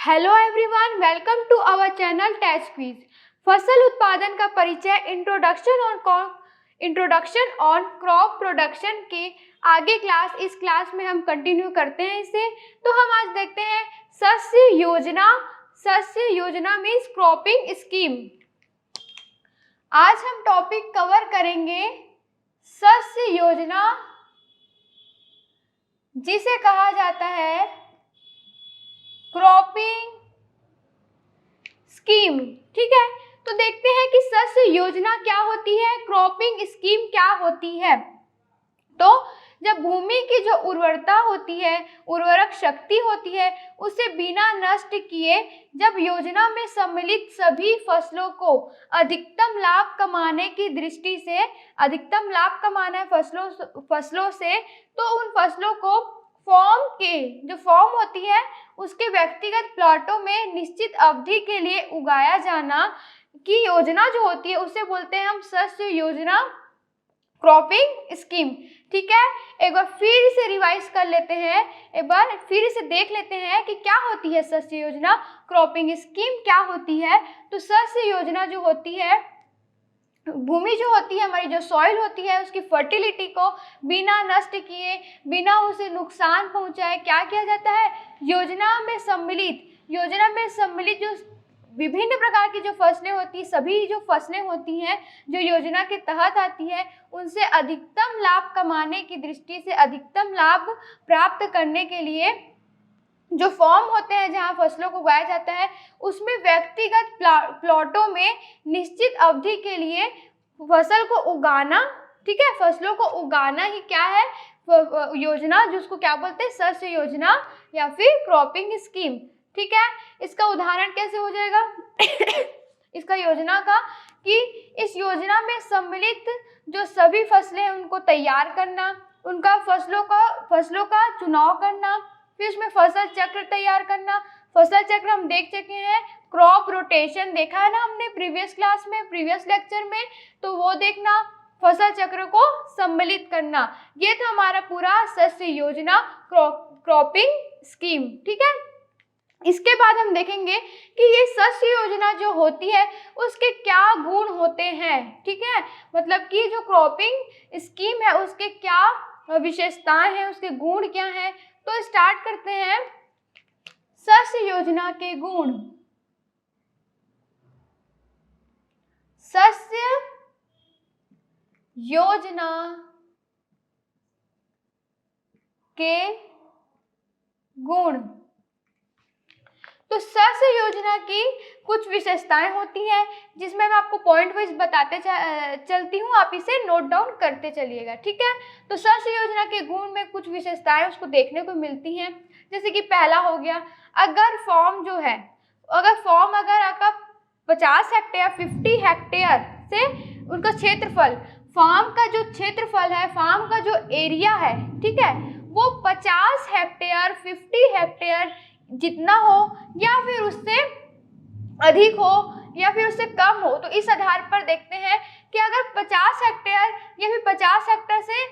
Hello everyone, welcome to our channel test quiz. फसल उत्पादन का परिचय इंट्रोडक्शन ऑन क्रॉप प्रोडक्शन के आगे इस क्लास में हम कंटिन्यू करते हैं इसे। तो हम आज देखते हैं शस्य योजना। शस्य योजना मीन्स क्रॉपिंग स्कीम। आज हम टॉपिक कवर करेंगे शस्य योजना, जिसे कहा जाता है क्रॉपिंग स्कीम। ठीक है, तो देखते हैं कि शस्य योजना क्या होती है, क्रॉपिंग स्कीम क्या होती है। तो जब भूमि की जो उर्वरता होती है, उर्वरक शक्ति होती है, उसे बिना नष्ट किए जब योजना में सम्मिलित सभी फसलों को अधिकतम लाभ कमाने की दृष्टि से, अधिकतम लाभ कमाना है फसलों से, तो उन फसलों को फॉर्म होती है उसके व्यक्तिगत प्लॉटों में निश्चित अवधि के लिए उगाया जाना की योजना जो होती है उसे बोलते हैं हम शस्य योजना, क्रॉपिंग स्कीम। ठीक है, एक बार फिर इसे रिवाइज कर लेते हैं, एक बार फिर इसे देख लेते हैं कि क्या होती है शस्य योजना, क्रॉपिंग स्कीम क्या होती है। तो शस्य योजना जो होती है, भूमि जो होती है, हमारी जो सॉइल होती है, उसकी फर्टिलिटी को बिना नष्ट किए, बिना उसे नुकसान पहुंचाए क्या किया जाता है, योजना में सम्मिलित जो विभिन्न प्रकार की जो फसलें होती है, सभी जो फसलें होती हैं जो योजना के तहत आती है, उनसे अधिकतम लाभ कमाने की दृष्टि से, अधिकतम लाभ प्राप्त करने के लिए जो फॉर्म होते हैं जहां फसलों को उगाया जाता है, उसमें व्यक्तिगत प्लॉटों में निश्चित अवधि के लिए फसल को उगाना। ठीक है, फसलों को उगाना ही क्या है, योजना, जिसको क्या बोलते हैं, शस्य योजना या फिर क्रॉपिंग स्कीम। ठीक है, इसका उदाहरण कैसे हो जाएगा इसका योजना का, कि इस योजना में सम्मिलित जो सभी फसलें हैं उनको तैयार करना, उनका फसलों का चुनाव करना, फिर उसमें फसल चक्र तैयार करना। फसल चक्र हम देख चुके हैं, क्रॉप रोटेशन देखा है ना हमने प्रीवियस क्लास में, प्रीवियस लेक्चर में, तो वो देखना, फसल चक्र को सम्मिलित करना। ये था हमारा पूरा शस्य योजना, क्रॉपिंग स्कीम। ठीक है, इसके बाद हम देखेंगे कि ये शस्य योजना जो होती है उसके क्या गुण होते हैं। ठीक है, मतलब कि जो क्रॉपिंग स्कीम है उसके क्या विशेषताएं हैं, उसके गुण क्या हैं। तो स्टार्ट करते हैं, शस्य योजना के गुण। शस्य योजना के गुण। तो शस्य योजना की कुछ विशेषताएं होती हैं जिसमें मैं आपको पॉइंट वाइज बताते चलती हूँ, आप इसे नोट डाउन करते चलिएगा। ठीक है, तो शस्य योजना के गुण में कुछ विशेषताएं उसको देखने को मिलती हैं। जैसे कि पहला हो गया, अगर फॉर्म अगर आपका 50 हेक्टेयर 50 हेक्टेयर से उनका क्षेत्रफल, फार्म का जो क्षेत्रफल है, फार्म का जो एरिया है, ठीक है, वो 50 हेक्टेयर 50 हेक्टेयर जितना हो या फिर उससे अधिक हो या फिर उससे कम हो, तो इस आधार पर देखते हैं कि अगर 50 हेक्टेयर या फिर 50 हेक्टेयर से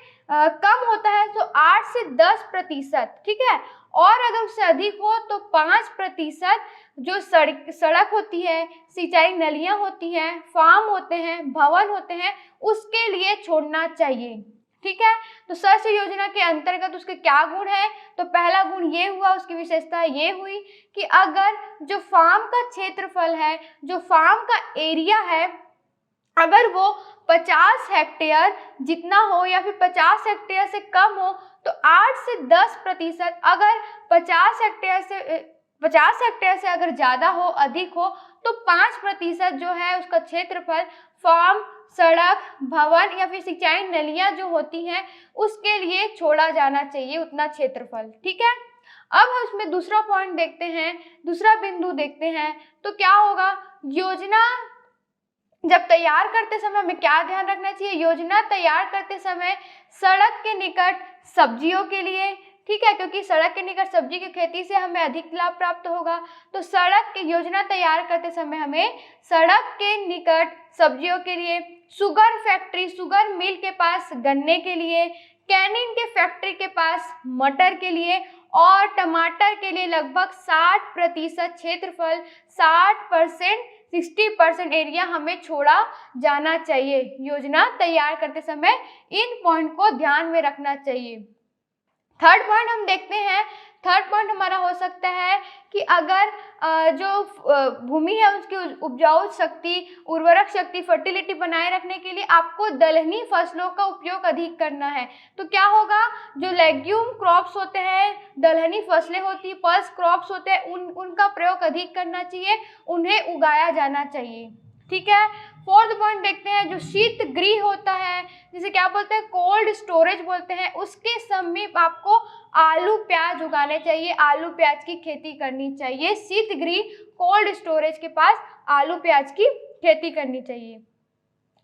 कम होता है तो 8 से 10%। ठीक है, और अगर उससे अधिक हो तो 5%। जो सड़क होती है, सिंचाई नलियां होती हैं, फार्म होते हैं, भवन होते हैं, उसके लिए छोड़ना चाहिए। ठीक है, तो शस्य योजना के अंतर्गत उसके क्या गुण है, तो पहला गुण ये हुआ, उसकी विशेषता ये हुई कि अगर जो फार्म का क्षेत्रफल है, जो फार्म का एरिया है, अगर वो 50 हेक्टेयर जितना हो या फिर 50 हेक्टेयर से कम हो तो 8 से 10%। अगर 50 हेक्टेयर से अगर ज़्यादा हो, अधिक हो, तो 5% जो है उसका क्षेत्रफल फार्म, सड़क, भवन या फिर सिंचाई नलियां जो होती हैं उसके लिए छोड़ा जाना चाहिए, उतना क्षेत्रफल। ठीक है, अब हम इसमें दूसरा पॉइंट देखते हैं, दूसरा बिंदु देखते हैं। तो क्या होगा, योजना जब तैयार करते समय हमें क्या ध्यान रखना चाहिए, योजना तैयार करते समय सड़क के निकट सब्जियों के लिए, ठीक है, क्योंकि सड़क के निकट सब्जी की खेती से हमें अधिक लाभ प्राप्त होगा, तो सड़क की योजना तैयार करते समय हमें सड़क के निकट सब्जियों के लिए, शुगर फैक्ट्री, शुगर मिल के पास गन्ने के लिए, कैनिंग के फैक्ट्री के पास मटर के लिए और टमाटर के लिए लगभग 60% क्षेत्रफल, 60% एरिया हमें छोड़ा जाना चाहिए। योजना तैयार करते समय इन पॉइंट को ध्यान में रखना चाहिए। थर्ड पॉइंट हम देखते हैं। थर्ड पॉइंट हमारा हो सकता है कि अगर जो भूमि है उसकी उपजाऊ शक्ति, उर्वरक शक्ति, फर्टिलिटी बनाए रखने के लिए आपको दलहनी फसलों का उपयोग अधिक करना है। तो क्या होगा, जो लेग्यूम क्रॉप्स होते हैं, दलहनी फसलें होती, पल्स क्रॉप्स होते हैं, उनका प्रयोग अधिक करना चाहिए, उन्हें उगाया जाना चाहिए। ठीक है। फोर्थ पॉइंट देखते हैं, जो शीत गृह होता है, जिसे क्या बोलते हैं, कोल्ड स्टोरेज बोलते हैं, उसके समीप आपको आलू प्याज उगाने चाहिए, आलू प्याज की खेती करनी चाहिए। शीत गृह, कोल्ड स्टोरेज के पास आलू प्याज की खेती करनी चाहिए।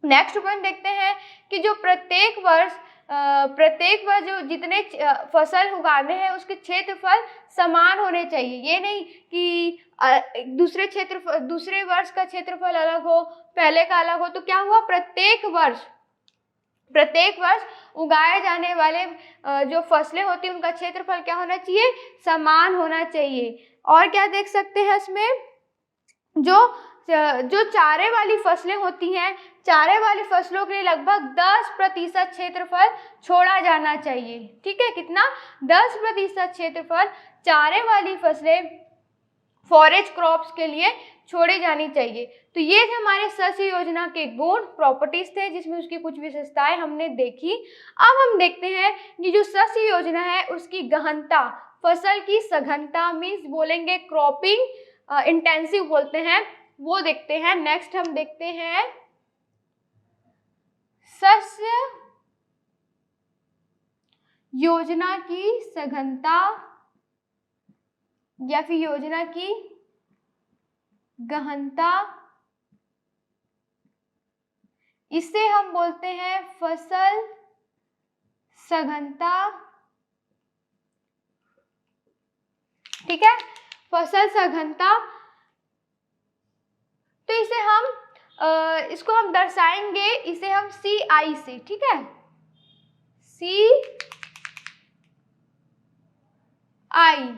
नेक्स्ट पॉइंट देखते हैं कि जो प्रत्येक वर्ष जो जितने फसल उगाने हैं उसके क्षेत्रफल समान होने चाहिए। ये नहीं कि दूसरे वर्ष का क्षेत्रफल अलग हो, पहले का अलग हो। तो क्या हुआ, प्रत्येक वर्ष उगाए जाने वाले जो फसलें होती हैं उनका क्षेत्रफल क्या होना चाहिए, समान होना चाहिए। और क्या देख सकते हैं इसमें, जो चारे वाली फसलें होती हैं, चारे वाली फसलों के लिए लगभग 10% क्षेत्रफल छोड़ा जाना चाहिए। ठीक है, कितना, 10% क्षेत्रफल चारे वाली फसलें, फॉरेज क्रॉप्स के लिए छोड़ी जानी चाहिए। तो ये थे हमारे शस्य योजना के गुण, प्रॉपर्टीज थे, जिसमें उसकी कुछ विशेषताएं हमने देखी। अब हम देखते हैं कि जो शस्य योजना है उसकी गहनता, फसल की सघनता, मीन्स बोलेंगे क्रॉपिंग इंटेंसिव बोलते हैं, वो देखते हैं। नेक्स्ट हम देखते हैं शस्य योजना की सघनता या फिर योजना की गहनता, इसे हम बोलते हैं फसल सघनता। ठीक है, फसल सघनता। तो इसे हम इसको हम दर्शाएंगे, इसे हम CI से। ठीक है, CI।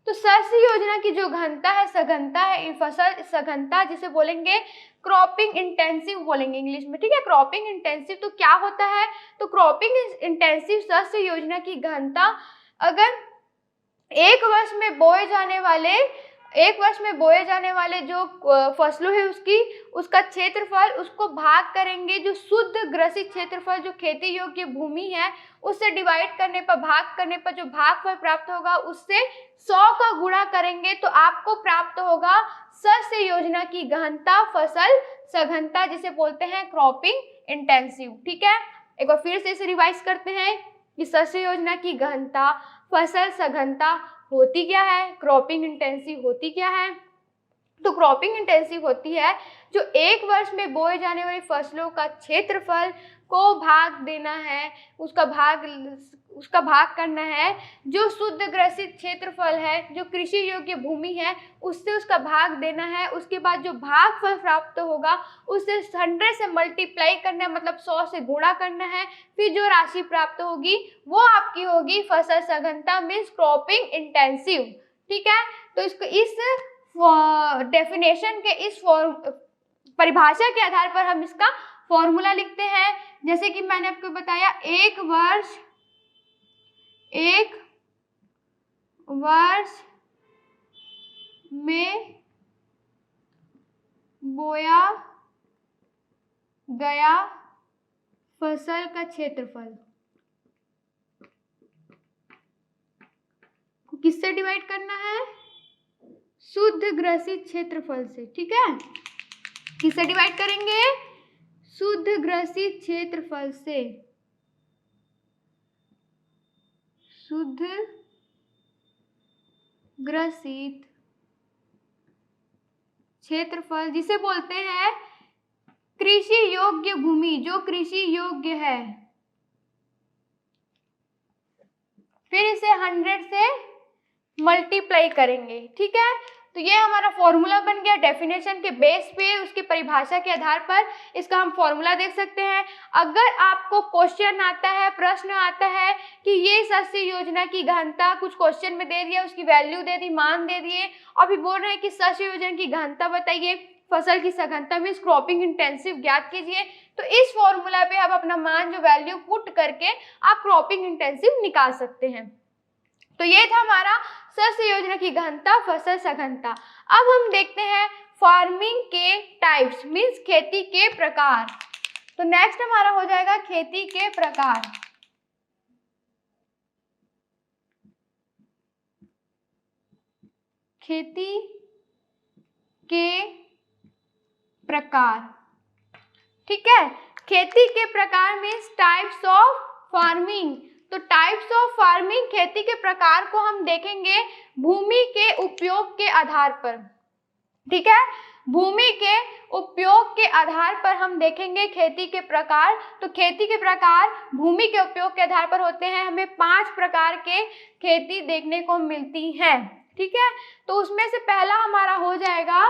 तो शस्य योजना की जो घनता है, सघनता है, फसल सघनता, जिसे बोलेंगे क्रॉपिंग इंटेंसिव बोलेंगे इंग्लिश में। ठीक है, क्रॉपिंग इंटेंसिव। तो क्या होता है, तो क्रॉपिंग इंटेंसिव शस्य योजना की घनता, अगर एक वर्ष में बोए जाने वाले जो फसलों है उसका क्षेत्रफल, उसको भाग करेंगे, जो शुद्ध ग्रसित क्षेत्रफल, जो खेती योग्य भूमि है, उससे डिवाइड करने पर, भाग करने पर जो भागफल प्राप्त होगा उससे 100 का गुणा करेंगे तो आपको प्राप्त होगा शस्य योजना की गहनता, फसल सघनता, जिसे बोलते हैं क्रॉपिंग इंटेंसिव। ठीक है, एक बार फिर से इसे रिवाइज करते हैं कि शस्य योजना की गहनता, फसल सघनता होती क्या है, क्रॉपिंग इंटेंसिव होती क्या है। तो क्रॉपिंग इंटेंसिव होती है जो एक वर्ष में बोए जाने वाली फसलों का क्षेत्रफल को भाग देना है, उसका भाग करना है, जो शुद्ध ग्रसित क्षेत्रफल है, जो कृषि योग्य भूमि है, उससे उसका भाग देना है। उसके बाद जो भागफल प्राप्त होगा उससे 100 से मल्टीप्लाई करना है, मतलब 100 से गुणा करना है। फिर जो राशि प्राप्त होगी वो आपकी होगी फसल सघनता, मीन्स क्रॉपिंग इंटेंसिव। ठीक है, तो इसको इस डेफिनेशन के, इस परिभाषा के आधार पर हम इसका फॉर्मूला लिखते हैं। जैसे कि मैंने आपको बताया, एक वर्ष में बोया गया फसल का क्षेत्रफल को किससे डिवाइड करना है, शुद्ध ग्रसित क्षेत्रफल से। ठीक है, किससे डिवाइड करेंगे, शुद्ध ग्रसित क्षेत्रफल से, शुद्ध ग्रसित क्षेत्रफल, जिसे बोलते हैं कृषि योग्य भूमि, जो कृषि योग्य है। फिर इसे 100 से मल्टीप्लाई करेंगे। ठीक है, तो ये हमारा फॉर्मूला बन गया। डेफिनेशन के बेस पे, उसकी परिभाषा के आधार पर इसका हम फॉर्मूला देख सकते हैं। अगर आपको क्वेश्चन आता है, प्रश्न आता है कि ये शस्य योजना की गहनता, कुछ क्वेश्चन में दे दिया, उसकी वैल्यू दे दी, मान दे दिए, और भी बोल रहे हैं कि शस्य योजना की गहनता बताइए, फसल की सघनता मीन्स क्रॉपिंग इंटेंसिव ज्ञात कीजिए, तो इस फॉर्मूला पे आप अपना मान जो वैल्यू पुट करके आप क्रॉपिंग इंटेंसिव निकाल सकते हैं। तो ये था हमारा शस्य योजना की गहनता, फसल सघनता। अब हम देखते हैं फार्मिंग के टाइप्स मीन्स खेती के प्रकार। तो नेक्स्ट हमारा हो जाएगा खेती के प्रकार। खेती के प्रकार, ठीक है। खेती के प्रकार मीन्स टाइप्स ऑफ फार्मिंग। तो टाइप्स ऑफ फार्मिंग, खेती के प्रकार को हम देखेंगे भूमि के उपयोग के आधार पर, ठीक है। भूमि के उपयोग के आधार पर हम देखेंगे खेती के प्रकार। तो खेती के प्रकार भूमि के उपयोग के आधार पर होते हैं। हमें 5 प्रकार के खेती देखने को मिलती हैं, ठीक है। तो उसमें से पहला हमारा हो जाएगा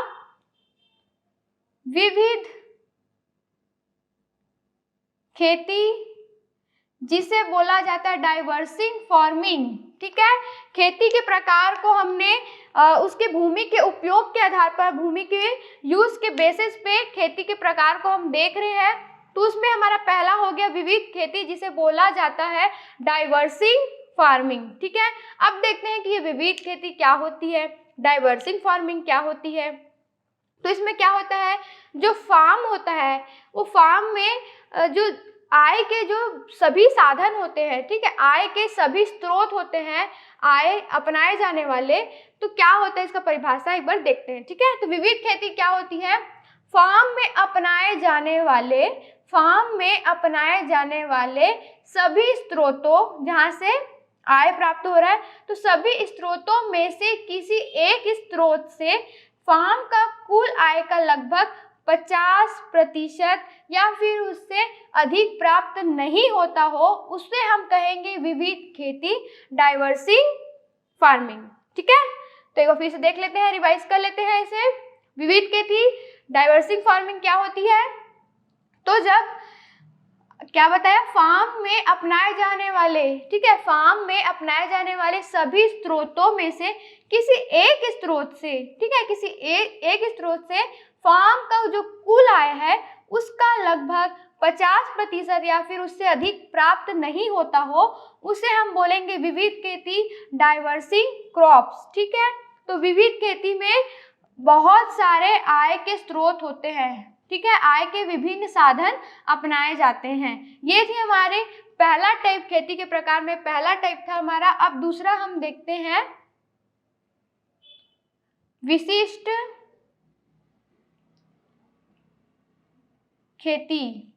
विविध खेती, जिसे बोला जाता है डाइवर्सिंग फार्मिंग, ठीक है। खेती के प्रकार को हमने उसके भूमि के उपयोग के आधार पर, भूमि के यूज के बेसिस पे खेती के प्रकार को हम देख रहे हैं। तो उसमें हमारा पहला हो गया विविध खेती, जिसे बोला जाता है डाइवर्सिंग फार्मिंग, ठीक है। अब देखते हैं कि ये विविध खेती क्या होती है, डाइवर्सिंग फार्मिंग क्या होती है। तो इसमें क्या होता है, जो फार्म होता है वो फार्म में जो आय के जो सभी साधन होते हैं, ठीक है, आय के सभी स्रोत होते हैं, आय अपनाए जाने वाले। तो क्या होता है इसका परिभाषा एक बार देखते हैं, ठीक है। तो विविध खेती क्या होती है, फार्म में अपनाए जाने वाले, फार्म में अपनाए जाने वाले सभी स्रोतों, जहाँ से आय प्राप्त हो रहा है, तो सभी स्रोतों में से किसी एक स्रोत से फार्म का कुल आय का लगभग 50% या फिर उससे अधिक प्राप्त नहीं होता हो, उससे हम कहेंगे विविध खेती, डाइवर्सिंग फार्मिंग, ठीक है। तो एक बार फिर से देख लेते हैं, रिवाइज कर लेते हैं इसे। विविध खेती, डाइवर्सिंग फार्मिंग क्या होती है, तो जब क्या बताया, फार्म में अपनाए जाने वाले, ठीक है, फार्म में अपनाए जाने वाले सभी स्रोतों में से किसी एक स्रोत से, ठीक है, किसी एक स्रोत से फार्म का जो कुल आय है उसका लगभग 50% या फिर उससे अधिक प्राप्त नहीं होता हो, उसे हम बोलेंगे विविध खेती, डाइवर्सिंग क्रॉप्स, ठीक है। तो विविध खेती में बहुत सारे आय के स्रोत होते हैं, ठीक है, आय के विभिन्न साधन अपनाए जाते हैं। ये थी हमारे पहला टाइप, खेती के प्रकार में पहला टाइप था हमारा। अब दूसरा हम देखते हैं विशिष्ट खेती,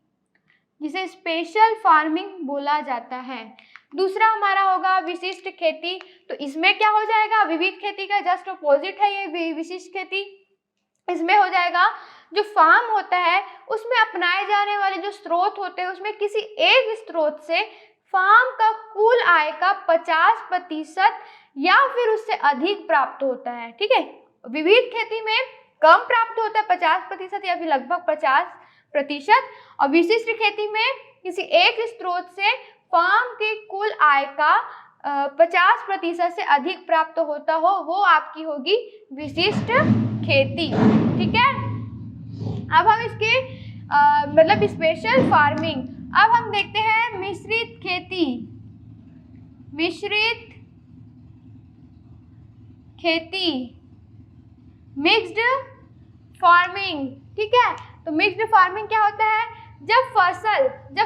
जिसे स्पेशल फार्मिंग बोला जाता है। दूसरा हमारा होगा विशिष्ट खेती। तो इसमें क्या हो जाएगा, विविध खेती का जस्ट अपोजिट है ये विशिष्ट खेती। इसमें हो जाएगा जो फार्म होता है उसमें अपनाए जाने वाले जो स्रोत होते हैं, उसमें किसी एक स्रोत से फार्म का कुल आय का 50% या फिर उससे अधिक प्राप्त होता है, ठीक है। विविध खेती में कम प्राप्त होता है 50% या फिर लगभग 50%, और विशिष्ट खेती में किसी एक स्रोत से फार्म के कुल आय का 50% से अधिक प्राप्त होता हो, वो आपकी होगी विशिष्ट खेती, ठीक है। अब हम इसके मतलब स्पेशल फार्मिंग, अब हम देखते हैं मिश्रित खेती, मिश्रित खेती, मिक्स्ड फार्मिंग, ठीक है। तो मिक्स्ड फार्मिंग क्या होता है, जब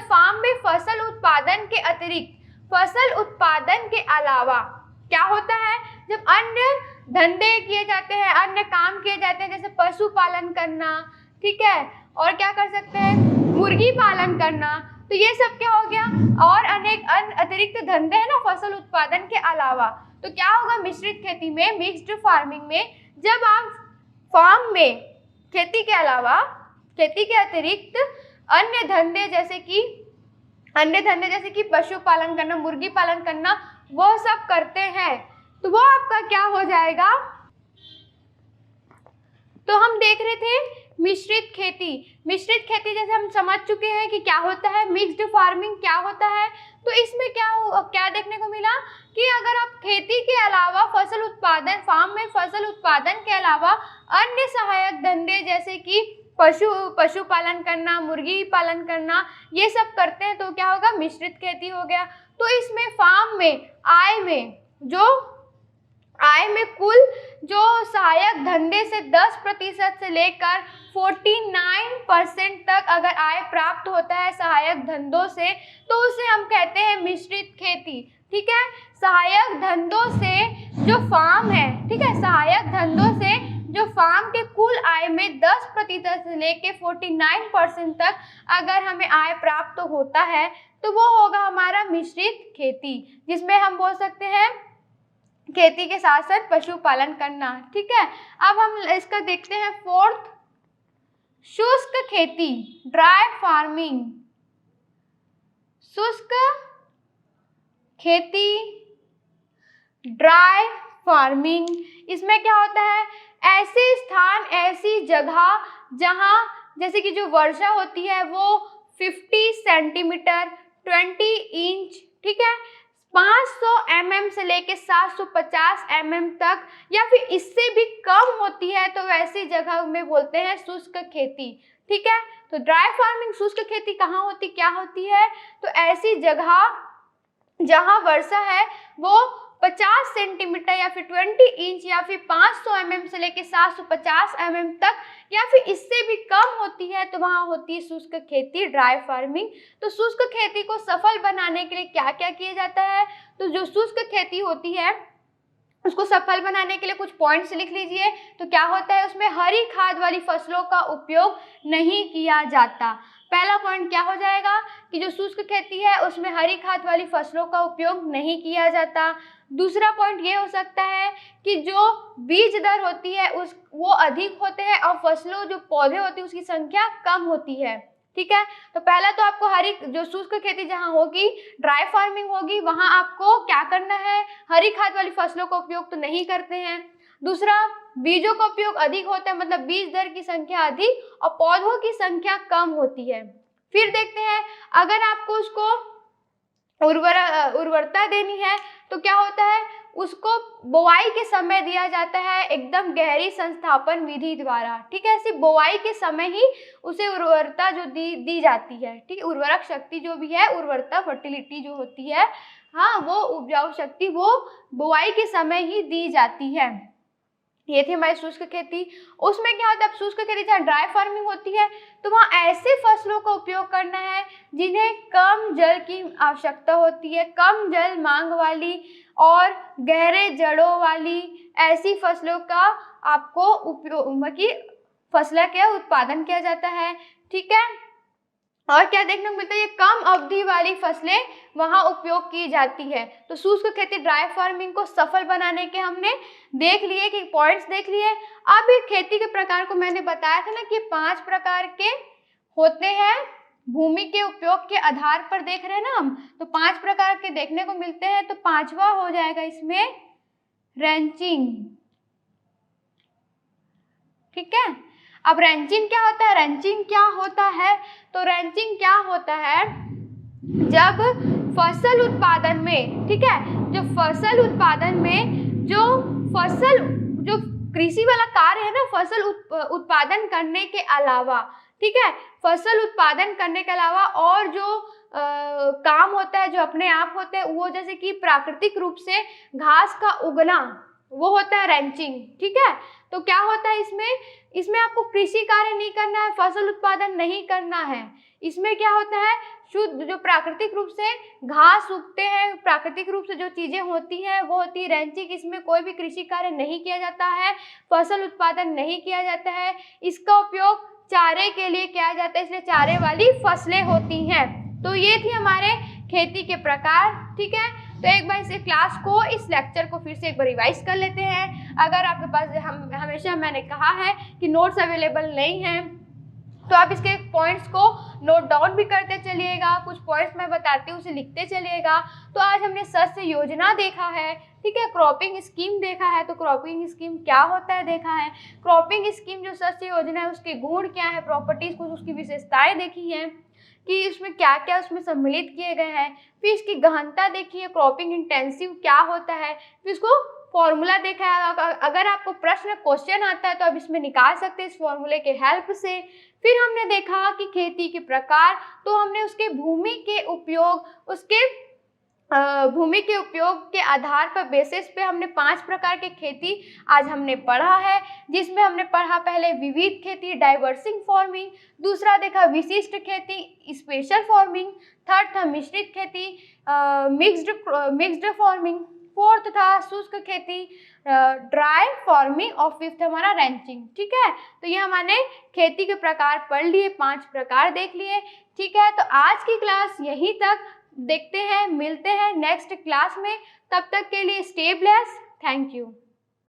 फार्म में फसल उत्पादन के अतिरिक्त, फसल उत्पादन के अलावा क्या होता है, जब अन्य धंधे किए जाते हैं, अन्य काम किए जाते हैं, जैसे पशुपालन करना, ठीक है, और क्या कर सकते हैं, मुर्गी पालन करना, तो ये सब क्या हो गया, और अनेक अन्य अतिरिक्त धंधे हैं ना फसल उत्पादन के अलावा। तो क्या होगा मिश्रित खेती में, मिक्स्ड फार्मिंग में, जब आप फार्म में खेती के अलावा, खेती के अतिरिक्त अन्य धंधे जैसे कि पशुपालन करना, मुर्गी पालन करना, वो सब करते हैं, तो वो आपका क्या हो जाएगा, तो हम देख रहे थे मिश्रित खेती। मिश्रित खेती जैसे हम समझ चुके हैं कि क्या होता है, मिक्स्ड फार्मिंग क्या होता है। तो इसमें क्या देखने को मिला कि अगर आप खेती के अलावा फसल उत्पादन, फार्म में फसल उत्पादन के अलावा अन्य सहायक धंधे जैसे कि पशुपालन करना, मुर्गी पालन करना, ये सब करते हैं तो क्या होगा, मिश्रित खेती हो गया। तो इसमें फार्म में आय में कुल जो सहायक धंधे से 10% से लेकर 49% तक अगर आय प्राप्त होता है सहायक धंधों से, तो उसे हम कहते हैं मिश्रित खेती। ठीक है, सहायक धंधों से जो फार्म है, ठीक है, सहायक धंधों से जो फार्म के कुल आय में 10% से लेकर 49% तक अगर हमें आय प्राप्त होता है तो वो होगा हमारा मिश्रित खेती, जिसमें हम बोल सकते हैं खेती के साथ साथ पशुपालन करना। ठीक है, अब हम इसका देखते हैं फोर्थ, शुष्क खेती, ड्राई फार्मिंग। शुष्क खेती, ड्राई फार्मिंग, इसमें क्या होता है, ऐसे स्थान, ऐसी जगह जहां जैसे कि जो वर्षा होती है वो 50 सेंटीमीटर 20 इंच, ठीक है, 500 mm से लेके 750 mm तक या फिर इससे भी कम होती है, तो वैसी जगह में बोलते हैं शुष्क खेती। ठीक है, तो ड्राई फार्मिंग, शुष्क खेती कहाँ होती, क्या होती है, तो ऐसी जगह जहाँ वर्षा है वो 50 सेंटीमीटर या फिर 20 इंच या फिर 500 mm से लेके 750 mm तक या फिर इससे भी कम होती है, तो वहाँ होती है शुष्क खेती, ड्राई फार्मिंग। तो शुष्क खेती को सफल बनाने के लिए क्या क्या किया जाता है, तो जो शुष्क खेती होती है उसको सफल बनाने के लिए कुछ पॉइंट्स लिख लीजिए। तो क्या होता है, उसमें हरी खाद वाली फसलों का उपयोग नहीं किया जाता। पहला पॉइंट क्या हो जाएगा कि जो शुष्क खेती है उसमें हरी खाद वाली फसलों का उपयोग नहीं किया जाता। दूसरा पॉइंट ये हो सकता है कि जो बीज दर होती है वो अधिक होते हैं और फसलों जो पौधे होते हैं उसकी संख्या कम होती है। ठीक है, तो पहला तो आपको जो शुष्क खेती जहाँ होगी, ड्राई फार्मिंग होगी, वहाँ आपको क्या करना है, हरी खाद वाली फसलों का उपयोग तो नहीं करते हैं। दूसरा, बीजों का उपयोग अधिक होता है, मतलब बीज दर की संख्या अधिक और पौधों की संख्या कम होती है। फिर देखते हैं, अगर आपको उसको उर्वरता देनी है तो क्या होता है, उसको बोआई के समय दिया जाता है एकदम गहरी संस्थापन विधि द्वारा। ठीक है, सिर्फ बोआई के समय ही उसे उर्वरता जो दी जाती है। ठीक है, उर्वरक शक्ति जो भी है, उर्वरता, फर्टिलिटी जो होती है, हाँ, वो उपजाऊ शक्ति वो बोआई के समय ही दी जाती है। ये थी हमारी शुष्क खेती। उसमें क्या होता है, शुष्क खेती जहाँ ड्राई फार्मिंग होती है तो वहाँ ऐसे फसलों का उपयोग करना है जिन्हें कम जल की आवश्यकता होती है, कम जल मांग वाली और गहरे जड़ों वाली ऐसी फसलों का आपको उपयोग की फसल का उत्पादन किया जाता है। ठीक है, और क्या देखने को मिलता है, ये कम अवधि वाली फसलें वहाँ उपयोग की जाती है। तो शुष्क खेती, ड्राई फार्मिंग को सफल बनाने के हमने देख लिए कि पॉइंट्स देख लिए। अब ये खेती के प्रकार को मैंने बताया था ना कि 5 प्रकार के होते हैं, भूमि के उपयोग के आधार पर देख रहे हैं ना हम, तो 5 प्रकार के देखने को मिलते हैं। तो 5वां हो जाएगा इसमें रैंचिंग। ठीक है, अब रैंचिंग क्या होता है, रैंचिंग क्या होता है, तो रैंचिंग क्या होता है, जब फसल उत्पादन में, ठीक है, जो फसल उत्पादन में जो कृषि वाला कार्य है ना, फसल उत्पादन करने के अलावा, ठीक है, फसल उत्पादन करने के अलावा और जो काम होता है, जो अपने आप होते हैं, वो जैसे कि प्राकृतिक रूप से घास का उगना, वो होता है रैंचिंग। ठीक है, तो क्या होता है इसमें आपको कृषि कार्य नहीं करना है, फसल उत्पादन नहीं करना है। इसमें क्या होता है, शुद्ध जो प्राकृतिक रूप से घास उगते हैं, प्राकृतिक रूप से जो चीजें होती हैं वो होती है रैंचिंग। इसमें कोई भी कृषि कार्य नहीं किया जाता है, फसल उत्पादन नहीं किया जाता है, इसका उपयोग चारे के लिए किया जाता है, इसलिए चारे वाली फसलें होती हैं। तो ये थी हमारे खेती के प्रकार। ठीक है, तो एक बार इस क्लास को, इस लेक्चर को फिर से एक बार रिवाइज कर लेते हैं। अगर आपके पास हमेशा मैंने कहा है कि नोट्स अवेलेबल नहीं हैं तो आप इसके पॉइंट्स को नोट डाउन भी करते चलिएगा, कुछ पॉइंट्स मैं बताती हूँ उसे लिखते चलिएगा। तो आज हमने सस्य योजना देखा है, ठीक है। क्रॉपिंग स्कीम देखा है, तो क्रॉपिंग स्कीम क्या होता है देखा है। क्रॉपिंग स्कीम जो शस्य योजना है उसके गुण क्या है, प्रॉपर्टीज, कुछ उसकी विशेषताएं देखी हैं कि उसमें क्या क्या उसमें सम्मिलित किए गए हैं। फिर इसकी गहनता देखी है, क्रॉपिंग इंटेंसिव क्या होता है, फिर इसको फॉर्मूला देखा है। अगर आपको प्रश्न क्वेश्चन आता है तो आप इसमें निकाल सकते हैं इस फॉर्मूले के हेल्प से। फिर हमने देखा कि खेती के प्रकार, तो हमने उसके भूमि के उपयोग, उसके भूमि के उपयोग के आधार पर बेसिस पे हमने 5 प्रकार के खेती आज हमने पढ़ा है, जिसमें हमने पढ़ा पहले विविध खेती, डाइवर्सिंग फार्मिंग, दूसरा देखा विशिष्ट खेती, स्पेशल फार्मिंग, थर्ड था मिश्रित खेती, मिक्स्ड फार्मिंग, फोर्थ था शुष्क खेती, ड्राई फार्मिंग, और फिफ्थ हमारा रैंचिंग। ठीक है, तो ये हमारे खेती के प्रकार पढ़ लिए, 5 प्रकार देख लिए। ठीक है, तो आज की क्लास यहीं तक, देखते हैं, मिलते हैं नेक्स्ट क्लास में। तब तक के लिए स्टे ब्लेस्ड, थैंक यू।